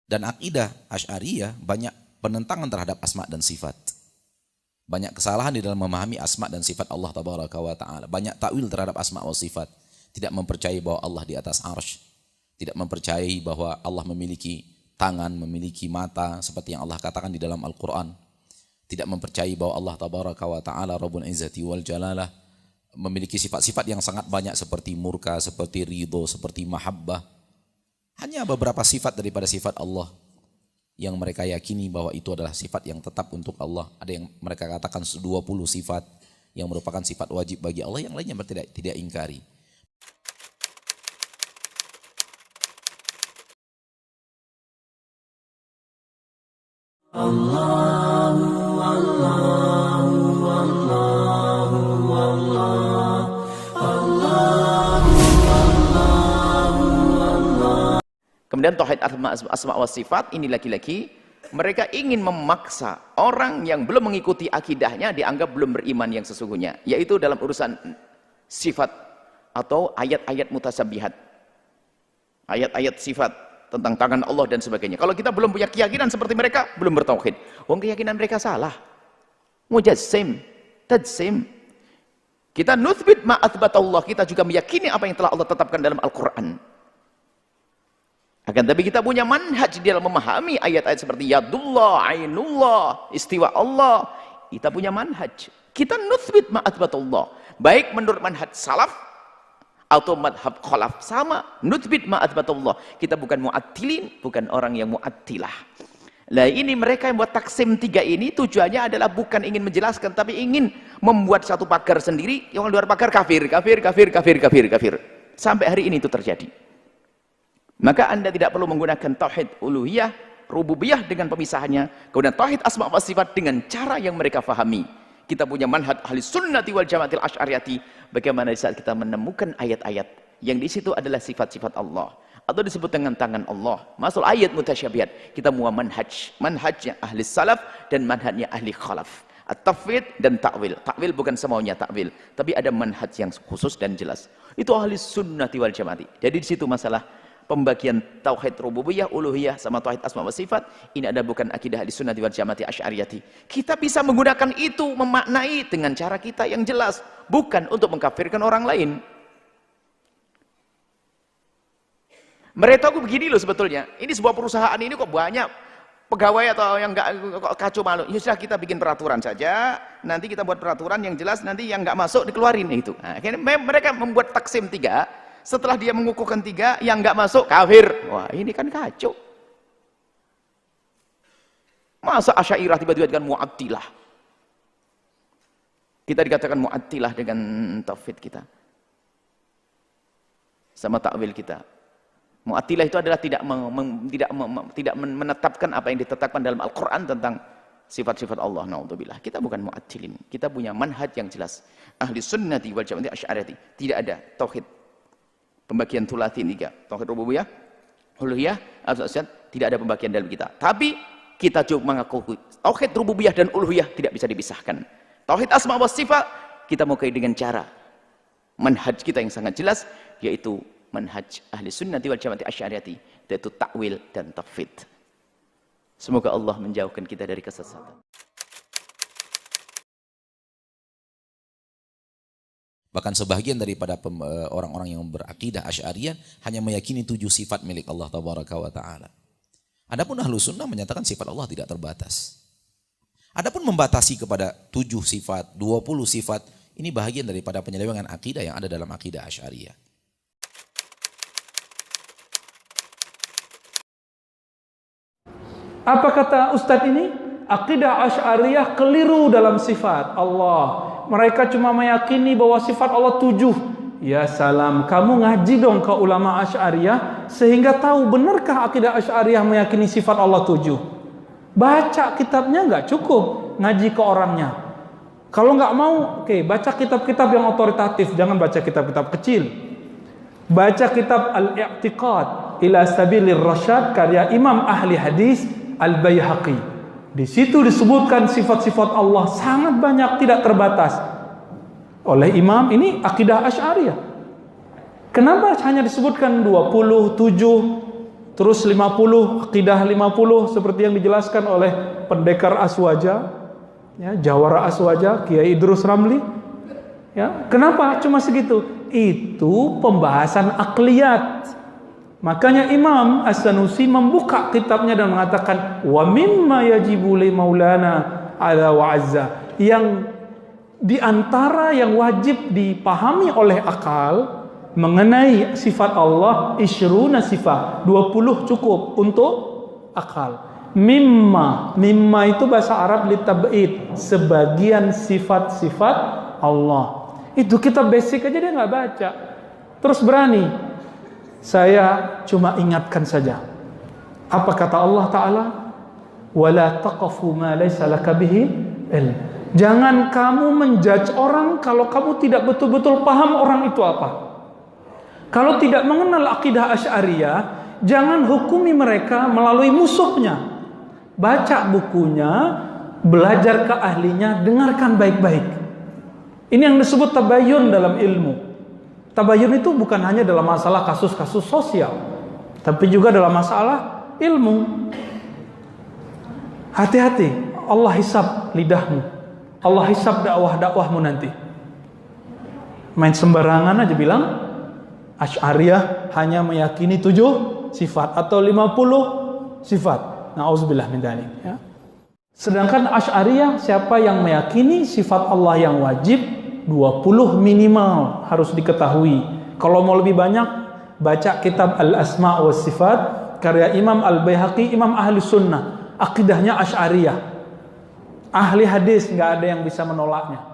Dan akidah Asy'ariyah banyak penentangan terhadap asma dan sifat. Banyak kesalahan di dalam memahami asma dan sifat Allah Tabaraka wa Ta'ala. Banyak takwil terhadap asma wa sifat. Tidak mempercayai bahwa Allah di atas arsy. Tidak mempercayai bahwa Allah memiliki tangan, memiliki mata, seperti yang Allah katakan di dalam Al-Quran. Tidak mempercayai bahwa Allah Tabaraka wa Ta'ala Rabbul Izzati wal Jalalah memiliki sifat-sifat yang sangat banyak seperti murka, seperti ridho, seperti mahabbah. Hanya beberapa sifat daripada sifat Allah yang mereka yakini bahwa itu adalah sifat yang tetap untuk Allah. Ada yang mereka katakan 20 sifat yang merupakan sifat wajib bagi Allah, yang lainnya tidak ingkari. Allahu Allahu Allahu Allah Allahu Allahu Allah. Kemudian tauhid asma wa sifat ini lagi-lagi mereka ingin memaksa orang yang belum mengikuti akidahnya dianggap belum beriman yang sesungguhnya, yaitu dalam urusan sifat atau ayat-ayat mutasyabihat, ayat-ayat sifat tentang tangan Allah dan sebagainya. Kalau kita belum punya keyakinan seperti mereka, belum bertauhid. Wong keyakinan mereka salah. Mujassim, tajsim. Kita nuthbit ma athbatallah, kita juga meyakini apa yang telah Allah tetapkan dalam Al-Qur'an. Akan tapi kita punya manhaj di dalam memahami ayat-ayat seperti yadullah, ainullah, istiwa Allah. Kita punya manhaj. Kita nuthbit ma athbatallah. Baik menurut manhaj salaf atau madhab khalaf, sama nuthbit ma'adbatullah. Kita bukan mu'attilin, bukan orang yang mu'attilah. Nah ini mereka yang buat taksim 3 ini tujuannya adalah bukan ingin menjelaskan, tapi ingin membuat satu pagar sendiri, yang luar pagar kafir, kafir, kafir, kafir, kafir, kafir. Sampai hari ini itu terjadi. Maka Anda tidak perlu menggunakan tauhid uluhiyah, rububiyah dengan pemisahannya, kemudian tauhid asma wa sifat dengan cara yang mereka fahami. Kita punya manhaj ahli sunnati wal jamaatil asy'ariyati. Bagaimana di saat kita menemukan ayat-ayat yang di situ adalah sifat-sifat Allah atau disebut dengan tangan Allah, masuk ayat mutasyabihat, kita mua manhajnya ahli salaf dan manhajnya ahli khalaf. At-tafwid dan ta'wil. Ta'wil bukan semaunya ta'wil, tapi ada manhaj yang khusus dan jelas. Itu ahli sunnati wal jamaati. Jadi di situ masalah pembagian tauhid rububiyah, uluhiyah sama tauhid asma wa sifat, ini ada bukan akidah ahli sunnati wal jamaati asy'ariyati. Kita bisa menggunakan itu, memaknai dengan cara kita yang jelas, bukan untuk mengkafirkan orang lain. Mereka aku begini loh sebetulnya, ini sebuah perusahaan ini kok banyak pegawai atau yang enggak kacau malu. Ya sudah, kita bikin peraturan saja, nanti kita buat peraturan yang jelas, nanti yang enggak masuk dikeluarin itu. Nah, mereka membuat taksim 3. Setelah dia mengukuhkan 3, yang enggak masuk kafir. Wah, ini kan kacau. Masa Asy'ariyah tiba-tiba dengan mu'attilah? Kita dikatakan mu'attilah dengan tauhid kita. Sama takwil kita. Mu'attilah itu adalah tidak menetapkan apa yang ditetapkan dalam Al-Qur'an tentang sifat-sifat Allah. Naudzubillah. Kita bukan mu'attilin. Kita punya manhaj yang jelas. Ahli sunnati wal jamaati asy'ariyati. Tidak ada tauhid pembagian thulathi 3. Tauhid rububiyah, uluhiyah, asma-sifat, tidak ada pembagian dalam kita. Tapi kita juga mengakui tauhid rububiyah dan uluhiyah tidak bisa dipisahkan. Tauhid asma wa sifat kita mengakui dengan cara manhaj kita yang sangat jelas, yaitu manhaj ahli sunnati wal jamaati asy'ariyati, yaitu takwil dan tafwid. Semoga Allah menjauhkan kita dari kesesatan. Bahkan sebagian daripada orang-orang yang berakidah Asy'ariyah hanya meyakini 7 sifat milik Allah Tabaraka wa Ta'ala. Adapun Ahlus Sunnah menyatakan sifat Allah tidak terbatas. Adapun membatasi kepada 7 sifat, 20 sifat, ini bahagian daripada penyelewengan akidah yang ada dalam akidah Asy'ariyah. Apa kata Ustadz ini? Akidah Asy'ariyah keliru dalam sifat Allah. Mereka cuma meyakini bahwa sifat Allah 7. Ya salam, kamu ngaji dong ke ulama Asy'ariyah sehingga tahu benarkah akidah Asy'ariyah meyakini sifat Allah 7. Baca kitabnya nggak cukup, ngaji ke orangnya. Kalau nggak mau, oke, baca kitab-kitab yang otoritatif, jangan baca kitab-kitab kecil. Baca kitab Al-I'tiqad ila Sabilir Rasyad karya Imam ahli hadis Al-Baihaqi. Di situ disebutkan sifat-sifat Allah sangat banyak, tidak terbatas oleh imam ini akidah Asy'ariyah. Kenapa hanya disebutkan 27, Terus 50, akidah 50 seperti yang dijelaskan oleh pendekar Aswaja, ya, Jawara Aswaja, Kiai Idrus Ramli. Ya, kenapa cuma segitu? Itu pembahasan akliyat. Makanya Imam As-Sanusi membuka kitabnya dan mengatakan wa mimma yajibu li maulana ala wa azza, yang diantara yang wajib dipahami oleh akal mengenai sifat Allah, isyruna sifat, 20 cukup untuk akal. Mimma itu bahasa Arab litab'id, sebagian sifat-sifat Allah. Itu kita basic aja dia nggak baca. Terus berani. Saya cuma ingatkan saja. Apa kata Allah Ta'ala? Wala taqafu ma laysa laka bihi ilm. Jangan kamu menjudge orang kalau kamu tidak betul-betul paham orang itu apa. Kalau tidak mengenal akidah Asy'ariyah, jangan hukumi mereka melalui musuhnya. Baca bukunya, belajar ke ahlinya, dengarkan baik-baik. Ini yang disebut tabayyun dalam ilmu. Tabayyun itu bukan hanya dalam masalah kasus-kasus sosial, tapi juga dalam masalah ilmu. Hati-hati, Allah hisab lidahmu. Allah hisab dakwah-dakwahmu nanti. Main sembarangan aja bilang Asy'ariyah hanya meyakini 7 sifat atau 50 sifat. Nauzubillah min dzalik, ya. Sedangkan Asy'ariyah, siapa yang meyakini sifat Allah yang wajib 20 minimal harus diketahui. Kalau mau lebih banyak, baca kitab Al-Asma' wa Sifat karya Imam Al-Baihaqi, Imam Ahli Sunnah. Akidahnya Asy'ariyah. Ahli hadis nggak ada yang bisa menolaknya.